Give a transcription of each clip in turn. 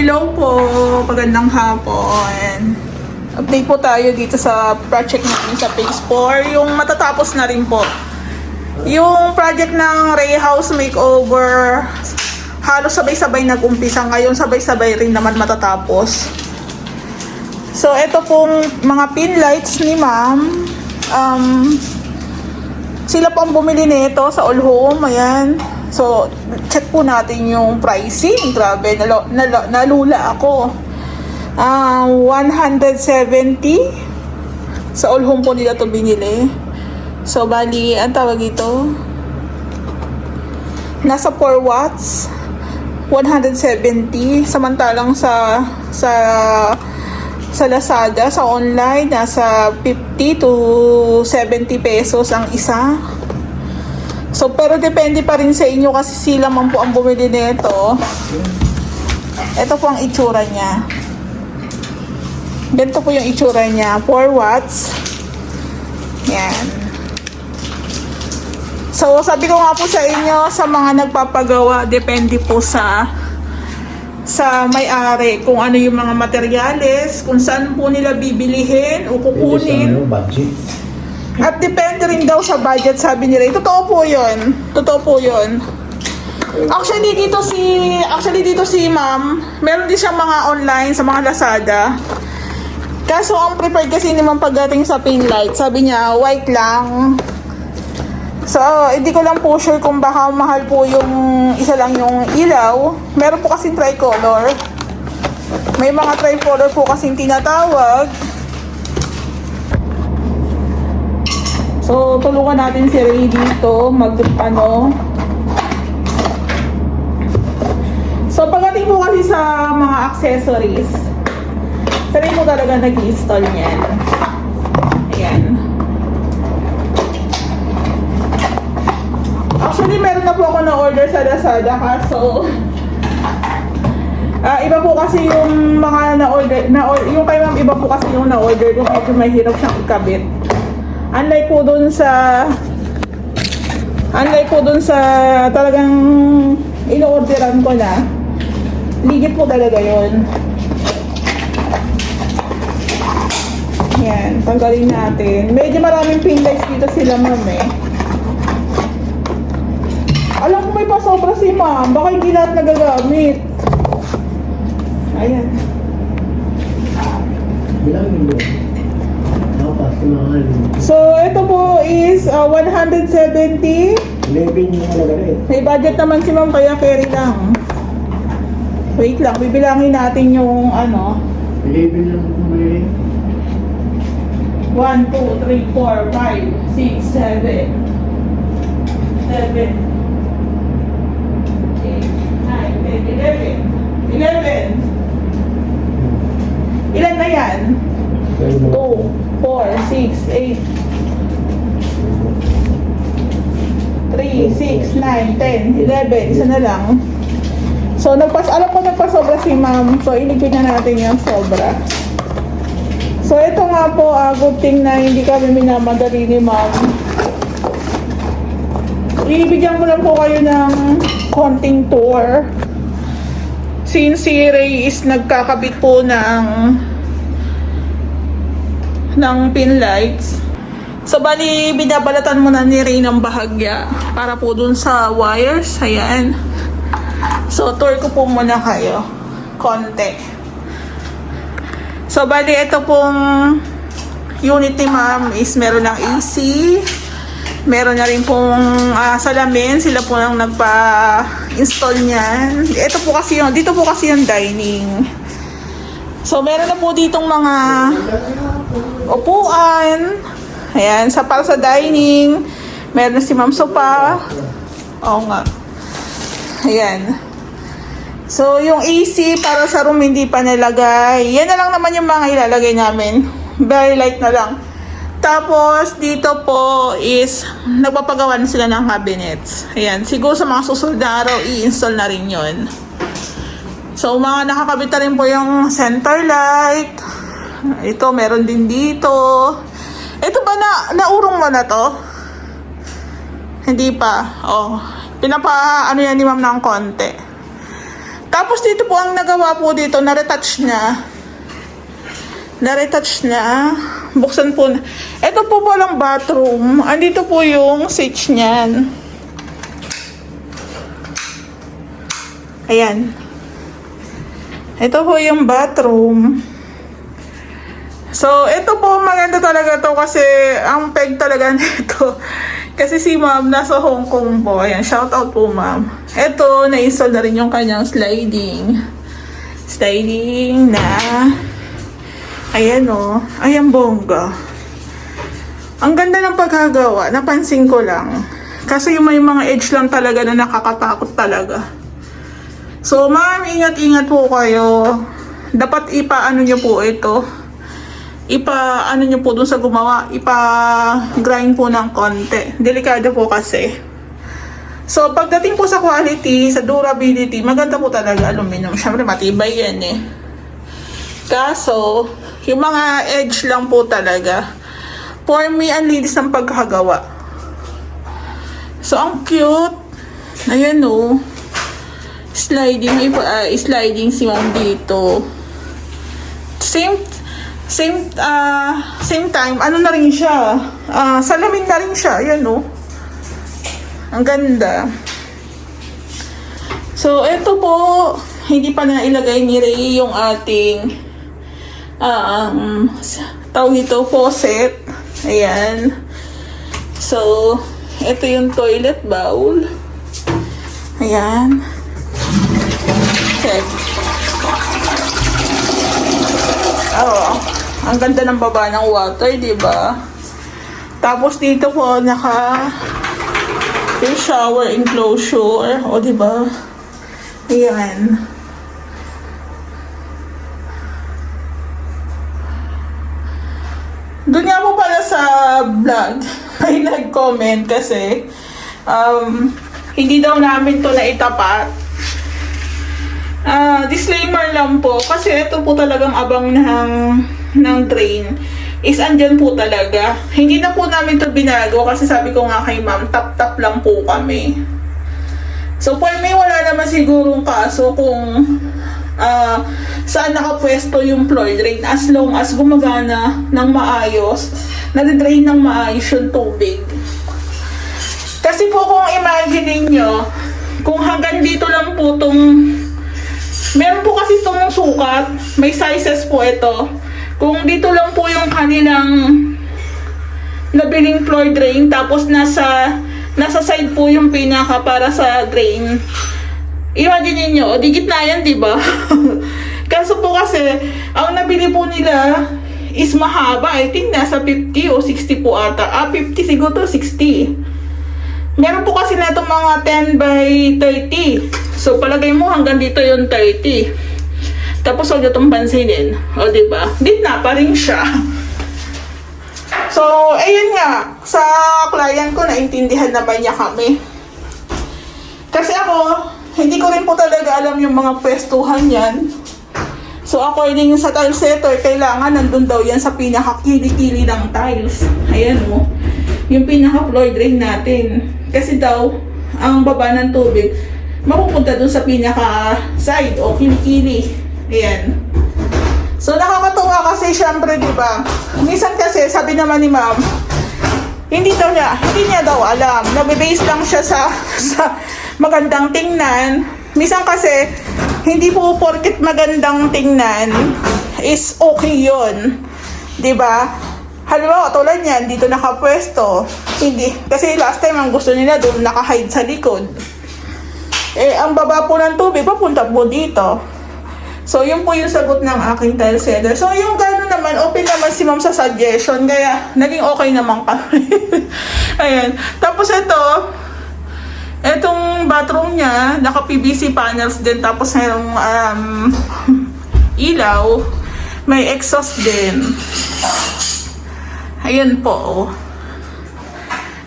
Hello po, magandang hapon. Update po tayo dito sa project namin sa phase 4. Yung matatapos na rin po. Yung project ng Ray House Makeover, halos sabay-sabay nag-umpisa. Ngayon sabay-sabay rin naman matatapos. So, ito pong mga pin lights ni ma'am. Sila po ang bumili nito sa All Home. Ayan. So, check po natin yung pricing. Grabe, nalula ako. 170 sa All Home po nila to binili. So, bali, ang tawag ito, nasa 4 watts, 170. Samantalang sa Lazada, sa online, nasa 50 to 70 pesos ang isa. So, pero depende pa rin sa inyo kasi sila man po ang bumili nito. Ito po ang itsura niya. Ganito po yung itsura niya. 4 watts. Yan. So, sabi ko nga po sa inyo, sa mga nagpapagawa, depende po sa may-ari kung ano yung mga materyales, kung saan po nila bibilihin o kukunin. At depende rin daw sa budget, sabi nila. Totoo po yun. Totoo po yun. Actually, dito si ma'am, meron din siyang mga online sa mga Lazada. Kaso, ang prepared kasi naman pagdating sa pin light, sabi niya, white lang. So, hindi ko lang po sure kung baka mahal po yung isa lang yung ilaw. Meron po kasing tricolor. May mga tricolor po kasing tinatawag. So, tulungan natin si Ray dito So, pagdating po kasi sa mga accessories, si Ray mo talaga nag-i-install niyan. Ayan. Actually, meron na po ako na-order sa Lazada, kaso iba po kasi yung mga na-order, yung kay ma'am, iba po kasi yung na-order ko, medyo mahirap siyang ikabit. Unlike po dun sa talagang ino-orderan ko na, ligit po talaga yun. Yan, tanggalin natin. Medyo maraming pin lights dito sila ma'am eh. Alam ko may pasobra si ma'am, baka hindi lahat nagagamit. Ayan. Bilangin mo. So, ito po is 170. 11 yung halaga rin. May budget naman si ma'am, kaya carry lang. Wait lang, bibilangin natin yung 11 lang kung may 1, 2, 3, 4, 5, 6, 7 7 8, 9, 10, 11 Ilan na yan? 2, 4, 6, 8 3, 6, 9, 10, 11 Isa na lang. So, alam ko nagpasobra si ma'am. So, iligpit na natin yung sobra. So, ito nga po, good thing na hindi kami minamadali ni ma'am. Ibigyan ko lang po kayo ng konting tour. Since si Ray is nagkakabit po ng pin lights. So, bali, binabalatan muna ni Ray ng bahagya para po dun sa wires. Ayan. So, tour ko po muna kayo. Konti. So, bali, ito pong unit ni ma'am is meron ng AC. Meron na rin pong salamin. Sila po nang nagpa-install niyan. Ito po kasi dito po kasi yung dining. So, meron na po ditong mga upuan. Ayan, para sa dining. Meron na si ma'am sopa. Oo nga. Ayan. So, yung AC para sa room hindi pa nilagay. Yan na lang naman yung mga ilalagay namin. Very light na lang. Tapos, dito po is nagpapagawa na sila ng cabinets. Ayan. Siguro sa mga susunod na araw, i-install na rin yun. So, mga nakakabit na rin po yung center light. Ito, meron din dito. Ito ba naurong mo na to? Hindi pa. Oh, yan ni ma'am ng konti. Tapos dito po ang nagawa po dito, na-retouch na. Na-retouch na. Buksan po na. Ito po palang bathroom. Andito po yung switch niyan. Ayan. Ito po yung bathroom. So, ito po maganda talaga to kasi ang peg talaga nito. Kasi si ma'am nasa Hong Kong po. Ayan, shout out po ma'am. Ito, na-install na rin yung kanyang sliding. Sliding na... Ayan o. Ayan bongga. Ang ganda ng pagkagawa. Napansin ko lang. Kasi yung may mga edge lang talaga na nakakatakot talaga. So, ma'am, ingat-ingat po kayo. Dapat ipaano nyo po ito. Ipa-ano nyo po dun sa gumawa. Ipa-grind po ng konti. Delikado po kasi. So, pagdating po sa quality, sa durability, maganda po talaga aluminum. Siyempre, matibay yan eh. Kaso, yung mga edge lang po talaga. For me, ang linis ng pagkagawa. So, ang cute. Ayan o. Sliding. Sliding si ma'am dito. Same time, ano na rin siya. Salamin na rin siya. Ayan o. Ang ganda. So, ito po, hindi pa na ilagay ni Ray yung ating tawag ito, faucet. Ayan. So, ito yung toilet bowl. Ayan. Check. Oh, ang ganda ng baba ng water, di ba? Tapos dito po yung shower enclosure, o di ba? Ayan. Doon nga po pala sa vlog, may nag-comment kasi hindi daw namin to naitapat. Disclaimer lang po, kasi ito po talagang abang ng drain is andyan po talaga. Hindi na po namin to binago kasi sabi ko nga kay ma'am, tap-tap lang po kami. So for me, wala naman sigurong kaso kung saan nakapwesto yung floor drain as long as gumagana ng maayos, nade-drain ng maayos yung tubig. Kasi po kung imagine nyo, kung hanggang dito lang po meron po kasi itong sukat, may sizes po ito. Kung dito lang po yung kanilang nabiling floor drain, tapos nasa side po yung pinaka para sa drain. Imagine niyo, di gitna yan, di ba? Kaso po kasi, ang nabili po nila is mahaba. I think nasa 50 o 60 po ata. 50 siguro to 60. Meron po kasi na itong mga 10 by 30. So, palagay mo hanggang dito yung 30. Tapos, huwag itong pansinin. O, di ba? Gitna pa rin siya. So, ayun nga. Sa client ko, naintindihan naman niya kami. Kasi ako, hindi ko rin po talaga alam yung mga pwestuhan yan. So, according sa tile setter, kailangan nandun daw yan sa pinaka-kili-kili ng tiles. Ayan o. Yung pinaka-floor drain natin. Kasi daw, ang baba ng tubig, mapupunta dun sa pinaka-side o kili-kili. Ayan. So, nakakatuwa kasi syempre, di ba? Minsan kasi, sabi naman ni ma'am, hindi niya daw alam. Nag-base lang siya sa magandang tingnan. Minsan kasi, hindi po porket magandang tingnan is okay yun. Diba? Halimbawa, tulad yan, dito nakapwesto. Hindi. Kasi last time, ang gusto nila doon nakahide sa likod. Eh, ang baba po ng tubig, papunta po dito. So, yun po yung sagot ng aking tile setter. So, yung gano'n naman, open naman si ma'am sa suggestion. Kaya, naging okay naman kami. Ayan. Tapos itong bathroom niya, naka-PVC panels din. Tapos, mayroong ilaw. May exhaust din. Ayan po.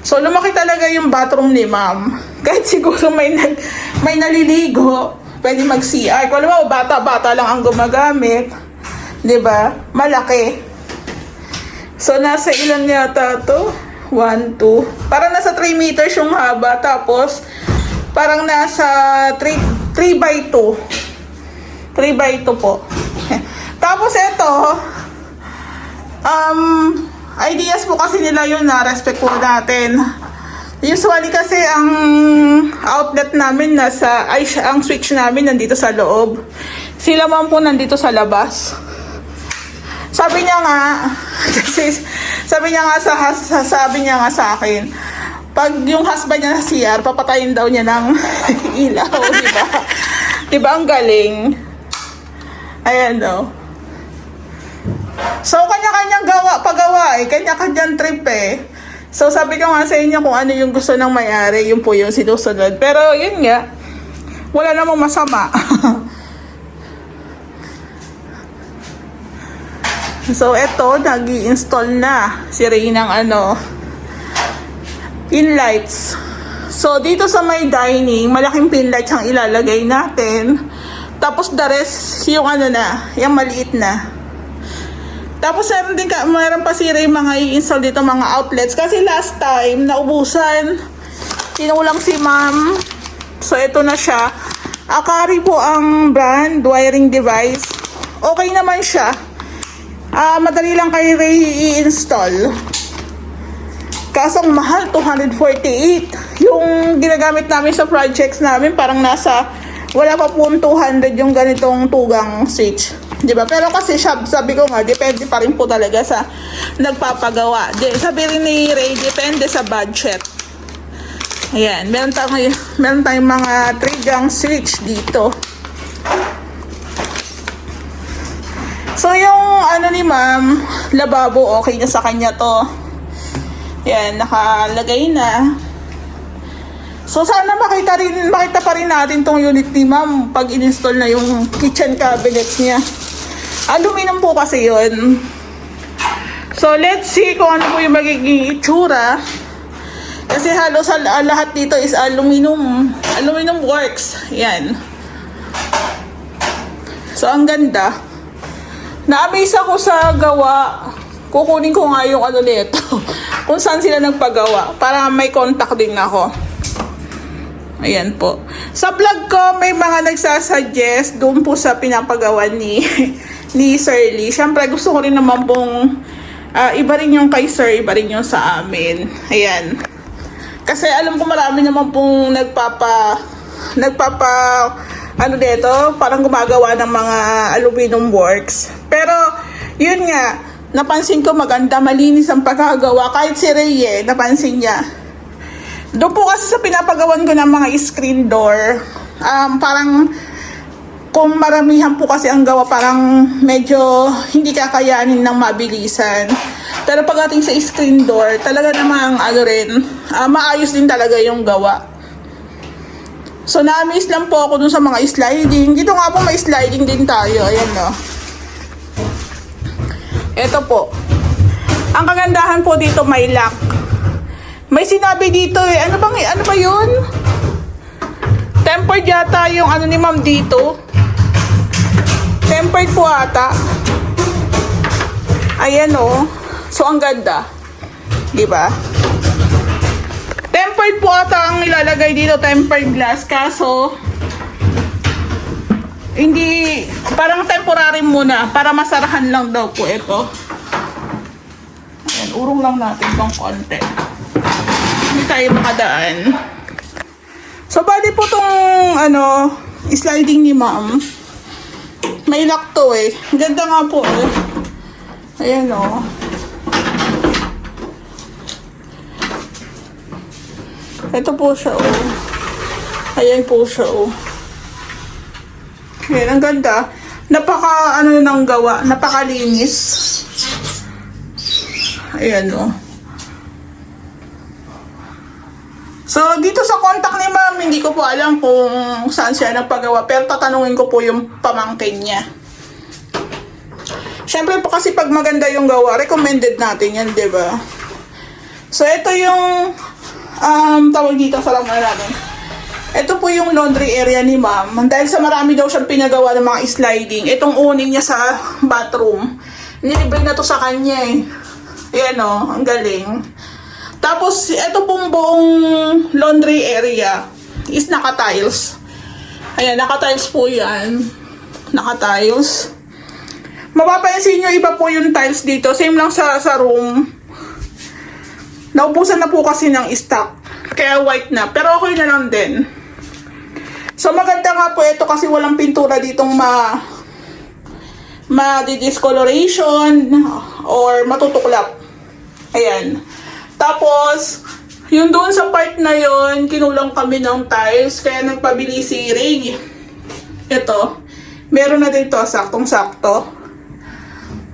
So, lumaki talaga yung bathroom ni ma'am. Kahit siguro may naliligo, pwede mag-CR. Kung alam mo, bata-bata lang ang gumagamit. Diba? Malaki. So, nasa ilan yata to? 1, 2. Parang nasa 3 meters yung haba. Tapos, parang nasa 3 by 2. 3x2 po. Tapos ito, ideas po kasi nila yun na respect po natin. Usually kasi ang outlet namin ang switch namin nandito sa loob. Sila man po nandito sa labas. Sabi niya nga, sabi niya nga sa akin, pag yung husband niya na CR, papatayin daw niya ng ilaw, di ba? Di ba ang galing? Ayan daw. So, kanya-kanyang pagawa eh. Kanya-kanyang trip eh. So, sabi ko nga sa inyo kung ano yung gusto ng may-ari, yun po yung sinusunod. Pero, yun nga, wala namang masama. So, eto, nag-i-install na si Ray ng pin lights. So, dito sa may dining, malaking pin lights ang ilalagay natin. Tapos, the rest, yung yung maliit na. Tapos, meron pa si Ray mga i-install dito mga outlets. Kasi last time, naubusan. Tinulang si ma'am. So, ito na siya. Akari po ang brand, wiring device. Okay naman siya. Madali lang kay Ray i-install. Kaso ang mahal, 248. Yung ginagamit namin sa projects namin, parang wala pa po 200 yung ganitong tugang switch. Diba? Pero kasi sabi ko nga, depende pa rin po talaga sa nagpapagawa. Sabi rin ni Ray, depende sa budget. Ayan, meron tayong mga 3-gang switch dito. So, yung ni ma'am, lababo, okay na sa kanya to. Yan, nakalagay na. So, sana makita pa rin natin tong unit ni ma'am pag in-install na yung kitchen cabinets niya. Aluminum po kasi yun. So, let's see kung ano po yung magiging itsura. Kasi halos lahat dito is aluminum. Aluminum works. Yan. So, ang ganda. Na-amaze ako sa gawa. Kukunin ko nga yung nito. Kung saan sila nagpagawa. Para may contact din ako. Ayan po. Sa vlog ko, may mga nagsasuggest doon po sa pinapagawa ni Sir Lee. Siyempre, gusto ko rin naman pong iba rin yung kay Sir, iba rin yung sa amin. Ayan. Kasi alam ko marami naman pong parang gumagawa ng mga aluminum works. Pero, yun nga, napansin ko maganda, malinis ang pagkagawa. Kahit si Ray, napansin niya. Doon po kasi sa pinapagawan ko ng mga screen door, parang, kung maramihan po kasi ang gawa, parang medyo hindi kakayanin ng mabilisan. Pero pagdating sa screen door, talaga namang maayos din talaga yung gawa. So, na-amaze lang po ako dun sa mga sliding. Dito nga po may sliding din tayo. Ayan, no. Ito po. Ang kagandahan po dito may lock. May sinabi dito ano ba yun? Tempered yata yung ni ma'am dito. Tempered po ata. Ayan, no. So, ang ganda. Diba? Tempered po ata ang ilalagay dito, tempered glass. Kaso, hindi, parang temporary muna. Para masarahan lang daw po ito. Ayan, urong lang natin itong konti. Hindi tayo makadaan. So, bali po itong, sliding ni ma'am. May lock to eh. Ganda nga po eh. Ayan o. Ito po siya, oh. Ayan po siya, oh. Ayan, ang ganda. Ng gawa. Napakalinis. Ayan, oh. So, dito sa contact ni ma'am, hindi ko po alam kung saan siya nagpagawa. Pero tatanungin ko po yung pamangkin niya. Siyempre po kasi pag maganda yung gawa, recommended natin yan, diba? So, ito yung tawag dito sa lang natin. Ito po yung laundry area ni ma'am. Dahil sa marami daw siyang pinagawa ng mga sliding, itong uning niya sa bathroom, nilibre na to sa kanya eh. Ayan o, ang galing. Tapos, ito pong buong laundry area is naka-tiles. Ayan, naka-tiles po yan. naka-tiles. Mapapansin nyo, iba po yung tiles dito. Same lang sa room. Naubusan na po kasi ng stock. Kaya white na. Pero okay na lang din. So maganda nga po ito kasi walang pintura ditong ma-discoloration or matutuklap. Ayan. Tapos, yung doon sa part na yon, kinulang kami ng tiles. Kaya nagpabili si Ray. Ito. Meron na dito, saktong-sakto.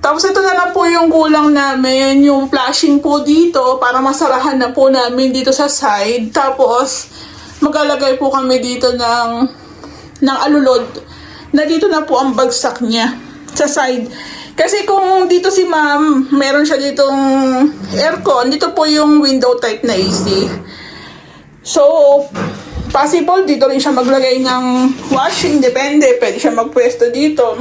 Tapos ito na lang po yung kulang namin, yung flashing po dito para masarahan na po namin dito sa side. Tapos maglalagay po kami dito ng alulod na dito na po ang bagsak niya sa side. Kasi kung dito si ma'am, meron siya ditong aircon, dito po yung window type na AC. So, possible dito rin siya maglagay ng washing, depende, pwede siya magpwesto dito.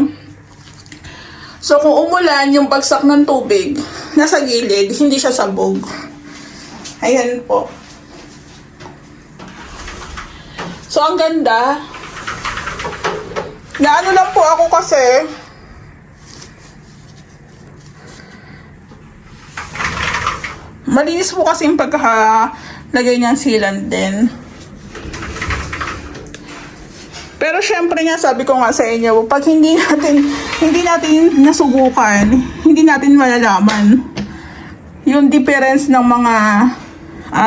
So, kung umulan, yung bagsak ng tubig, nasa gilid, hindi siya sabog. Ayan po. So, ang ganda. Naano lang po ako kasi, malinis po kasi yung pagkalagay niyang sealant din. Pero syempre nga, sabi ko nga sa inyo, pag hindi natin nasubukan, hindi natin malalaman yung difference ng mga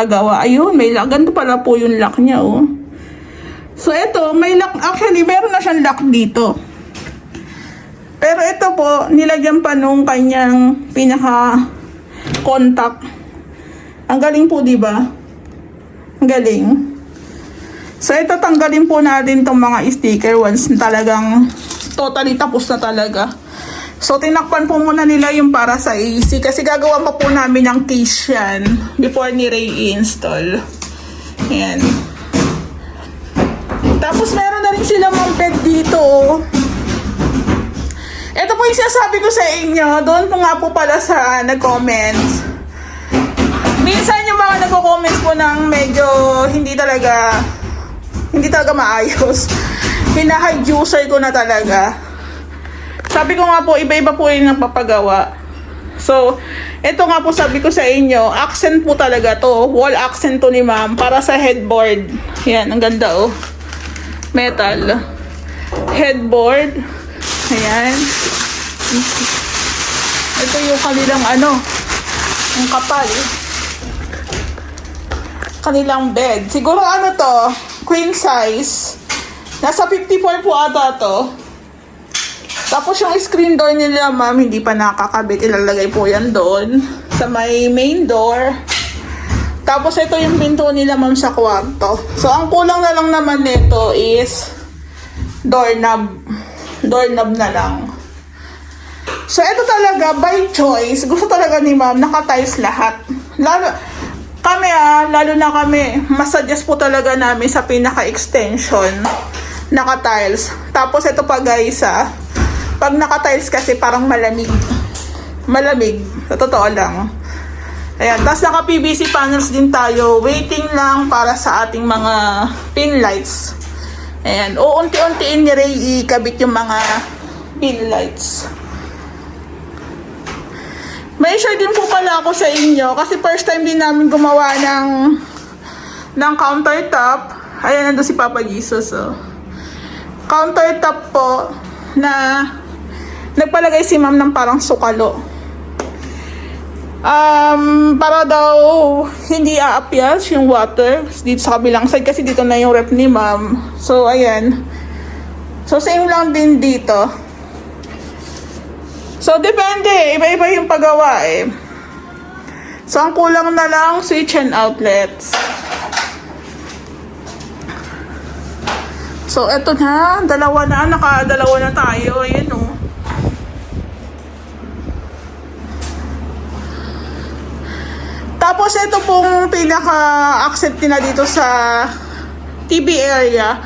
gawa. Ayun, may lock. Ganito pala po yung lock niya, oh. So, ito, may lock. Actually, meron na siyang lock dito. Pero ito po, nilagyan pa nung kanyang pinaka-contact. Ang galing po, di ba? Ang galing. So, ito tanggalin po natin itong mga sticker once na talagang totally tapos na talaga. So, tinakpan po muna nila yung para sa AC kasi gagawa pa po namin ng case yan before ni Ray i-install. Ayan. Tapos, meron na rin sila mamped dito. Ito po yung sinasabi ko sa inyo. Doon po nga po pala sa nag-comments. Minsan yung mga nagko-comments po ng medyo hindi talaga maayos. Pina-hide user ko na talaga. Sabi ko nga po, iba-iba po yung nagpapagawa. So, ito nga po sabi ko sa inyo, accent po talaga to. Wall accent to ni ma'am para sa headboard. Yan, ang ganda oh. Metal. Headboard. Ayan. Ito yung kanilang ang kapal. Kanilang bed. Siguro to, queen size. Nasa 54 po ata to. Tapos yung screen door nila, ma'am, hindi pa nakakabit. Ilalagay po yan doon sa may main door. Tapos ito yung pinto nila, ma'am, sa kwarto. So, ang kulang na lang naman nito is doorknob. Doorknob na lang. So, ito talaga, by choice, gusto talaga ni ma'am, naka-tiles lahat. Lalo na kami, mas-suggest po talaga namin sa pinaka-extension, naka-tiles. Tapos ito pa guys, pag naka-tiles kasi parang malamig. Malamig, sa totoo lang. Ayan, tapos naka-PVC panels din tayo. Waiting lang para sa ating mga pin lights. Ayan, unti-untiin ni Ray ikabit yung mga pin lights. May share din po pala ako sa inyo kasi first time din namin gumawa ng countertop. Ayan, nandun si Papa Jesus, oh. Countertop po na nagpalagay si ma'am ng parang sukalo. Para daw hindi aapyas yung water dito sa kabilang side kasi dito na yung rep ni ma'am. So, ayan. So, same lang din dito. So, depende. Iba-iba yung paggawa eh. So, ang kulang na lang switch and outlets. So, eto na. Nakadalawa na tayo. Ayan o. Tapos, ito pong pinaka-accent nila dito sa TV area.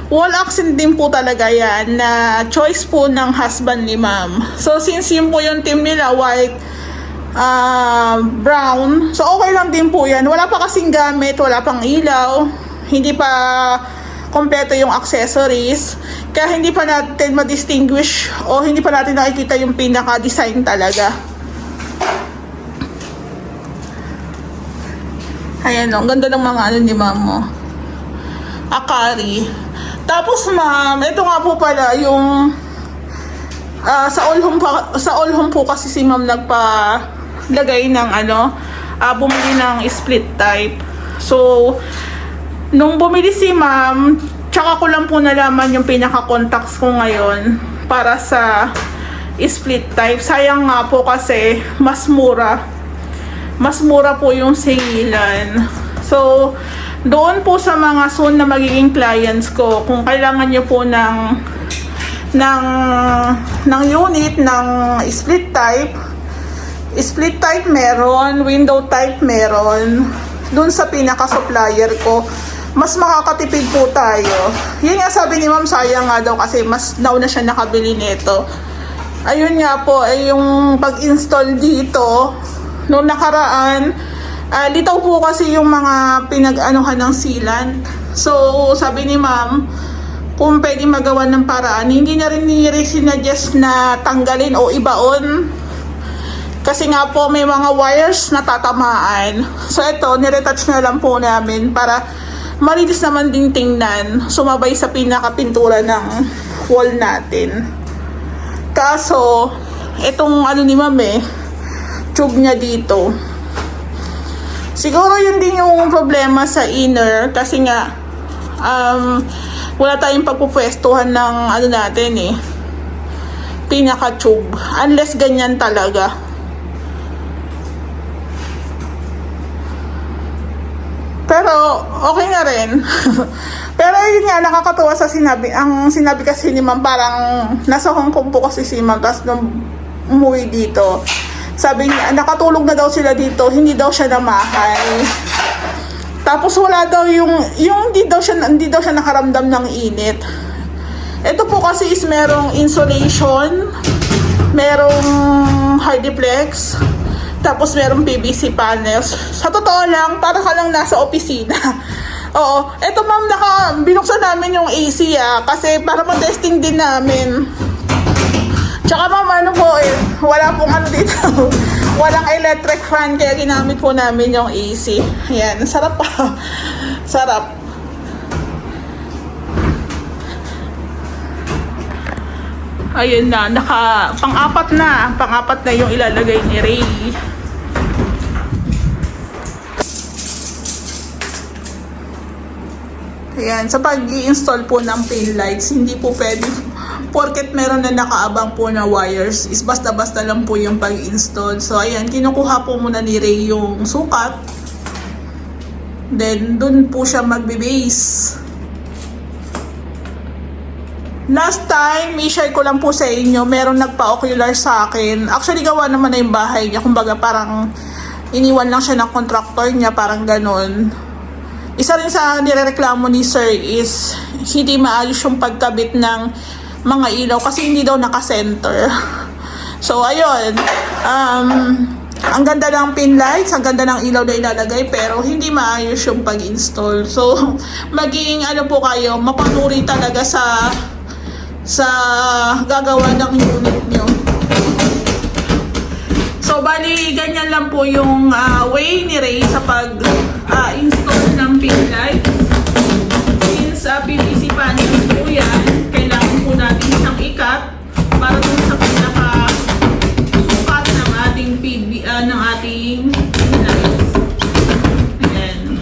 Wall accent din po talaga yan na choice po ng husband ni ma'am. So, since yun po yung team nila, white, brown. So, okay lang din po yan. Wala pa kasing gamit, wala pang ilaw. Hindi pa kompleto yung accessories. Kaya hindi pa natin ma-distinguish o hindi pa natin nakikita yung pinaka-design talaga. Ayan o, ang ganda ng mga ano ni ma'am mo. Akari. Tapos ma'am, ito nga po pala yung sa all home po kasi si ma'am nagpa-lagay ng bumili ng split type. So, nung bumili si ma'am, tsaka ko lang po nalaman yung pinaka-contacts ko ngayon para sa split type. Sayang nga po kasi mas mura. Mas mura po yung singilan. So, doon po sa mga soon na magiging clients ko, kung kailangan nyo po ng unit ng split type meron, window type meron. Doon sa pinaka-supplier ko, mas makakatipid po tayo. Yun nga sabi ni ma'am, sayang nga daw kasi mas daw na siya nakabili nito. Ayun nga po, yung pag-install dito, noong nakaraan, litaw po kasi yung mga pinag-anuhan ng sealant. So, sabi ni ma'am, kung pwede magawa ng paraan, hindi na rin sinadjust na tanggalin o ibaon. Kasi nga po, may mga wires na tatamaan. So, ito, niretouch na lang po namin para malinis naman din tingnan. Sumabay sa pinaka-pintura ng wall natin. Kaso, itong ni ma'am tube niya dito. Siguro yun din yung problema sa inner kasi nga wala tayong pagpupwestuhan ng natin pinaka-tube. Unless ganyan talaga. Pero okay na rin. Pero yun nga, nakakatuwa sa ang sinabi kasi ni ma'am, parang nasa Hong Kong po kasi si ma'am, tapos nung umuwi dito, sabi niya, nakatulog na daw sila dito, hindi daw siya namahay. Tapos wala daw yung hindi daw siya nakaramdam ng init. Ito po kasi is merong insulation, merong Hardiplex, tapos merong PVC panels. Sa totoo lang, para ka lang nasa opisina. Oo. Ito ma'am, binuksan namin yung AC kasi para ma-testing din namin. Tsaka ma'am, wala pong dito. Walang electric fan, kaya ginamit po namin yung AC. Ayan, sarap pa. Sarap. Ayun na, pang-apat na yung ilalagay ni Ray. Ayan, sa pag-i-install po ng pin lights, hindi po pwede porket meron na nakaabang po na wires, is basta-basta lang po yung pag-install. So, ayan, kinukuha po muna ni Ray yung sukat. Then, dun po siya magbe-base. Last time, i-share ko lang po sa inyo, meron nagpa-ocular sa akin. Actually, gawa naman na yung bahay niya. Kumbaga, parang iniwan lang siya ng contractor niya, parang ganun. Isa rin sa nirereklamo ni Sir is hindi maayos yung pagkabit ng mga ilaw kasi hindi daw naka-center. So, ayun. Ang ganda ng pin lights, ang ganda ng ilaw na ilalagay, pero hindi maayos yung pag-install. So, maging po kayo, mapanuri talaga sa gagawa ng unit nyo. So, bali, ganyan lang po yung way ni Ray sa pag-install ng pin lights. Since PVC panels po yan, kailangan po natin siyang ikat para dun sa pinaka-sukat ng ating ng ating lights. Ayan.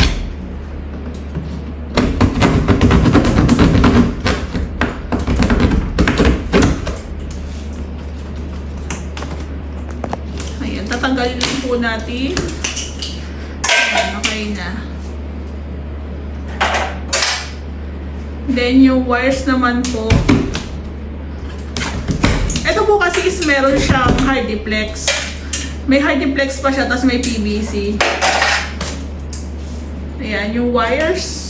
Ayan, tatanggalin lang po natin. Ayan, okay na. Then, yung wires naman po. Ito po kasi is meron siyang Hardiplex. May Hardiplex pa siya, tapos may PVC. Ayan, yung wires.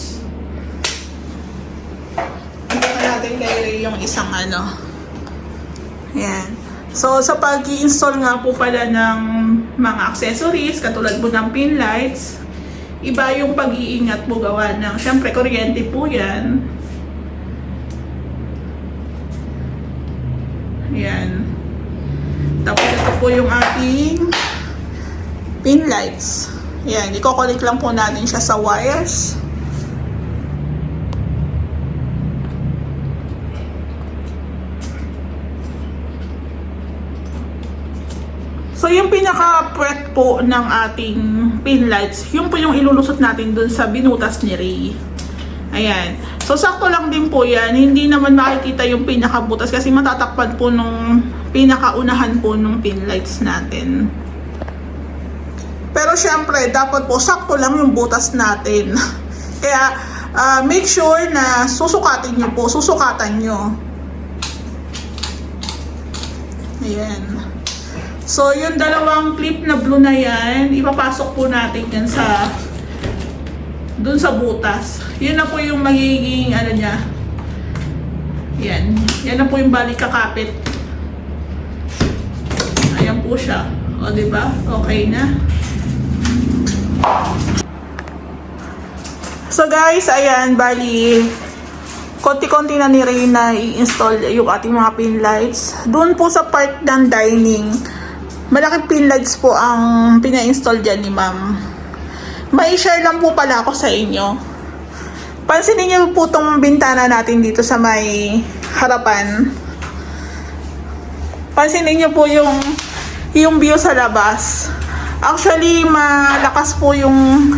Ano natin kay Ray yung isang Ayan. So, sa pag-i-install nga po pala ng mga accessories, katulad po ng pin lights, iba yung pag-iingat po gawa ng, syempre, kuryente po yan. Ayan. Tapos ito po yung ating pin lights. Ayan, i-connect lang po natin siya sa wires. So, yung pinaka-puwet po ng ating pin lights, yun po yung ilulusot natin dun sa binutas ni Ray. Ayan. So, sakto lang din po yan. Hindi naman makikita yung pinaka-butas kasi matatakpan po nung pinaka-unahan po nung pin lights natin. Pero syempre, dapat po sakto lang yung butas natin. Kaya, make sure na susukatan nyo. Ayan. So, yung dalawang clip na blue na yan, ipapasok po natin yan dun sa butas. Yun na po yung magiging, ano niya. Yan. Yan na po yung balik kakapit. Ayan po siya. O, diba? Okay na. So, guys, ayan, bali, konti-konti na ni Ray na i-install yung ating mga pin lights. Doon po sa part ng dining, malaking pin lights po ang pina-install dyan ni ma'am. May share lang po pala ako sa inyo. Pansinin niyo po itong bintana natin dito sa may harapan. Pansinin niyo po yung view sa labas. Actually, malakas po yung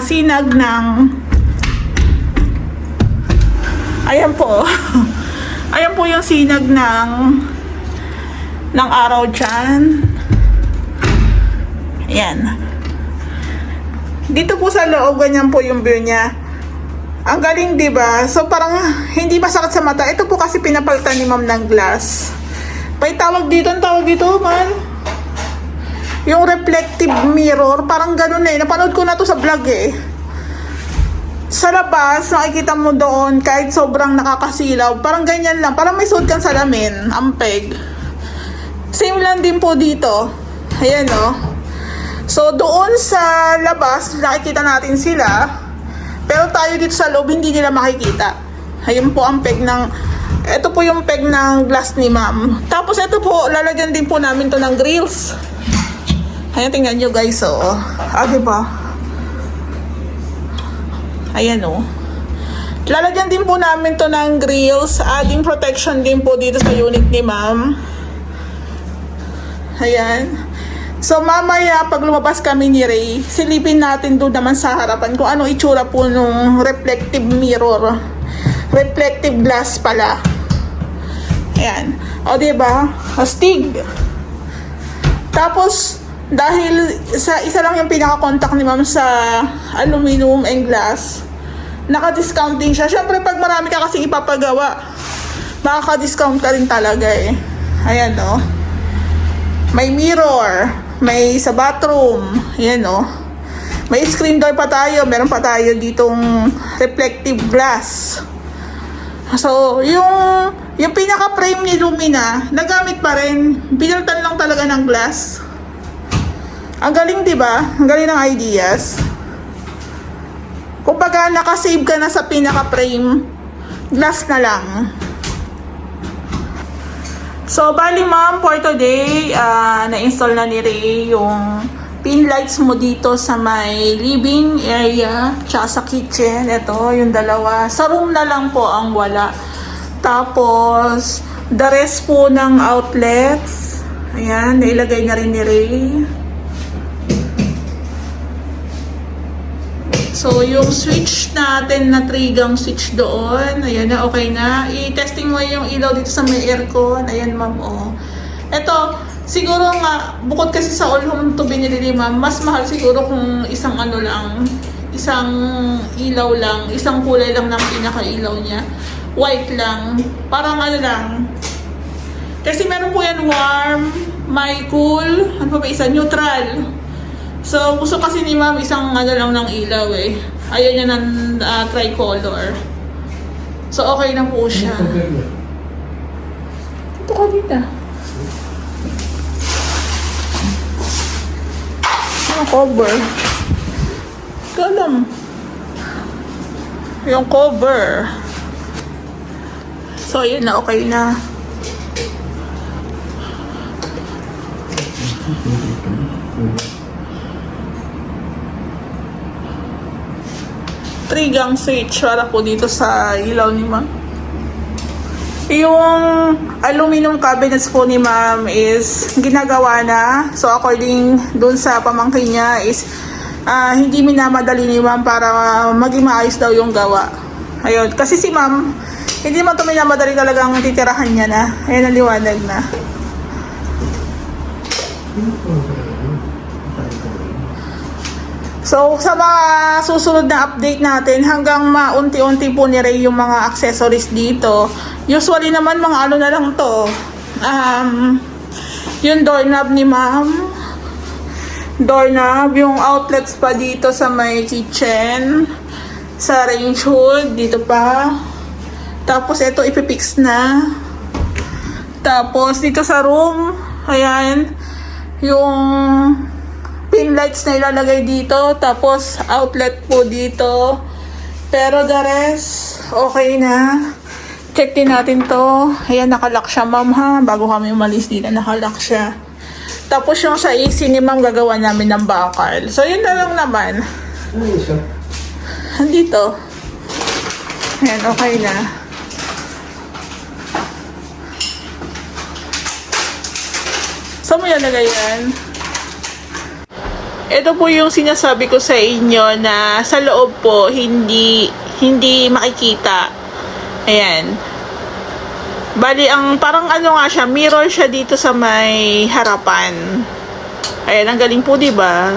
sinag ng... Ayan po. Ayan po yung sinag ng araw dyan. Ayan. Dito po sa loob, ganyan po yung view niya. Ang galing, diba? So, parang hindi masakit sa mata. Ito po kasi pinapalitan ni ma'am ng glass. Ang tawag dito, man. Yung reflective mirror, parang ganun eh. Napanood ko na to sa vlog eh. Sa labas, nakikita mo doon, kahit sobrang nakakasilaw, parang ganyan lang. Parang may suot kang salamin, ampeg. Same lang din po dito. Ayan, no? So, doon sa labas, nakikita natin sila. Pero tayo dito sa loob, hindi nila makikita. Ayun po ang peg ng... Ito po yung peg ng glass ni ma'am. Tapos ito po, lalagyan din po namin to ng grills. Ayan, tingnan nyo guys, oh. Diba? Ayan, oh. Lalagyan din po namin to ng grills. Adding protection din po dito sa unit ni ma'am. Ayan. So, mamaya, pag lumabas kami ni Ray, silipin natin doon naman sa harapan kung ano itsura po nung reflective mirror. Reflective glass pala. Ayan. O, diba? Astig. Tapos, dahil sa isa lang yung pinaka-contact ni ma'am sa aluminum and glass, naka-discount din siya. Siyempre, pag marami ka kasing ipapagawa, makaka-discount ka rin talaga eh. Ayan, no? May mirror, may sa bathroom, yan o. May screen door pa tayo, meron pa tayo ditong reflective glass. So, yung pinaka-frame ni Lumina, nagamit pa rin. Pinalitan lang talaga ng glass. Ang galing, diba? Ang galing ng ideas. Kumbaga, nakasave ka na sa pinaka-frame, glass na lang. So, bali ma'am, for today, na-install na ni Ray yung pin lights mo dito sa may living area, tsaka sa kitchen. Ito, yung dalawa. Sa room na lang po ang wala. Tapos, the rest po ng outlets. Ayan, nailagay na rin ni Ray. So, yung switch natin na 3-gang switch doon, ayan na, okay na. I-testing mo yung ilaw dito sa may aircon. Ayan, ma'am, oh. Ito, siguro nga, bukod kasi sa all home to binili ni ma'am, mas mahal siguro kung isang ano lang, isang ilaw lang, isang kulay lang ng pinaka-ilaw niya. White lang. Parang ano lang. Kasi meron po yan warm, may cool, ano pa ba isa? Neutral. So, gusto kasi ni ma'am isang ano lang ng ilaw eh. Ayaw niya ng tricolor. So, okay na po siya. Ito ka dito. Yung cover. Kalam. Yung cover. So, yun na. Okay na. Trigang switch para po dito sa ilaw ni ma'am. Yung aluminum cabinets po ni ma'am is ginagawa na. So according dun sa pamangkin niya is hindi minamadali ni ma'am para maging maayos daw yung gawa. Ayun. Kasi si ma'am, hindi mo ito minamadali, talagang titirahan niya na. Ayan ang liwanag na. So, sa mga susunod na update natin, hanggang maunti-unti po ni Ray yung mga accessories dito. Usually naman, mga ano na lang to. Yung doorknob ni ma'am. Doorknob, yung outlets pa dito sa may kitchen. Sa range hood, dito pa. Tapos, ito ipipix na. Tapos, dito sa room, ayan, yung pin lights na ilalagay dito, tapos outlet po dito. Pero the rest, okay na. Check din natin to. Ayan, nakalock siya ma'am ha. Bago kami umalis dito, nakalock siya. Tapos yung sa AC ni ma'am, gagawa namin ng bakal. So yun na lang naman. Ano isa? Andito. Ayan, okay na. Saan mo ilalagay yan? Ito po yung sinasabi ko sa inyo na sa loob po hindi makikita. Ayan. Bali, ang parang ano nga siya, mirror siya dito sa may harapan. Ayan, ang galing po, diba?